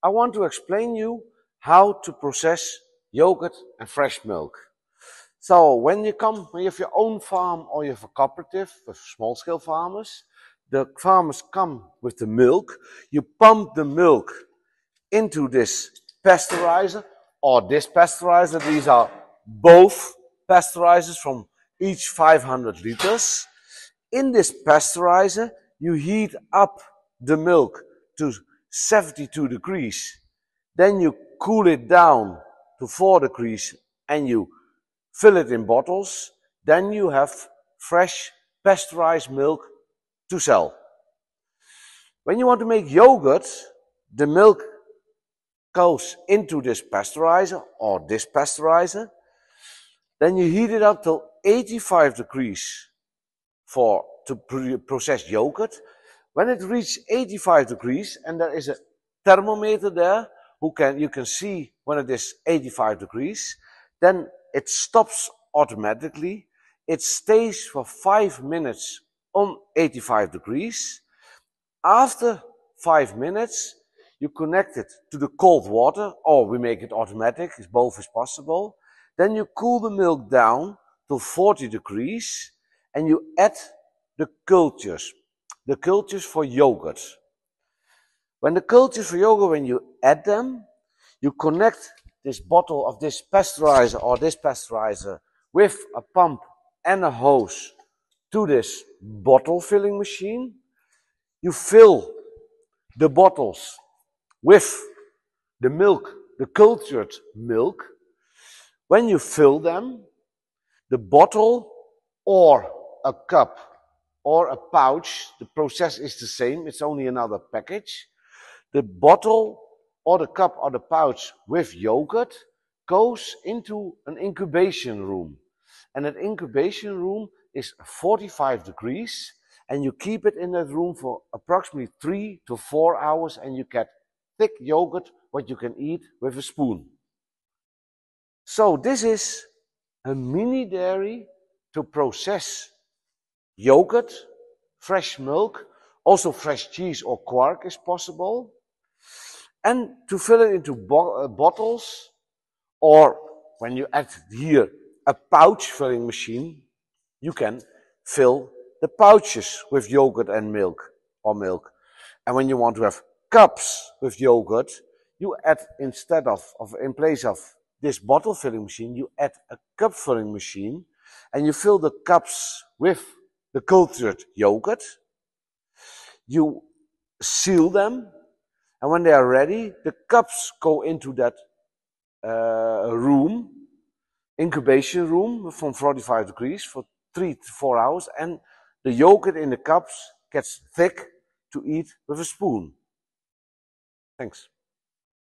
I want to explain you how to process yogurt and fresh milk. So when you have your own farm or you have a cooperative with small-scale farmers, the farmers come with the milk. You pump the milk into this pasteurizer or this pasteurizer. These are both pasteurizers from each 500 liters. In this pasteurizer, you heat up the milk to 72 degrees. Then you cool it down to 4 degrees and you fill it in bottles. Then you have fresh pasteurized milk to sell. When you want to make yogurt, the milk goes into this pasteurizer or this pasteurizer. Then you heat it up till 85 degrees to process yogurt. When it reaches 85 degrees, and there is a thermometer there, you can see when it is 85 degrees, then it stops automatically. It stays for 5 minutes on 85 degrees. After 5 minutes, you connect it to the cold water, or we make it automatic, both is possible. Then you cool the milk down to 40 degrees, and you add the cultures for yogurt. When you add them, you connect this bottle of this pasteurizer or this pasteurizer with a pump and a hose to this bottle filling machine. You fill the bottles with the milk, the cultured milk. When you fill them, the bottle or a cup or a pouch, the process is the same, it's only another package. The bottle or the cup or the pouch with yogurt goes into an incubation room. And that incubation room is 45 degrees, and you keep it in that room for approximately 3 to 4 hours, and you get thick yogurt what you can eat with a spoon. So this is a mini dairy to process yogurt, fresh milk, also fresh cheese or quark is possible, and to fill it into bottles, or when you add here a pouch filling machine, you can fill the pouches with yogurt and milk or milk. And when you want to have cups with yogurt, you add in place of this bottle filling machine, you add a cup filling machine, and you fill the cups with the cultured yogurt. You seal them, and when they are ready, the cups go into that incubation room from 45 degrees for 3 to 4 hours, and the yogurt in the cups gets thick to eat with a spoon. Thanks.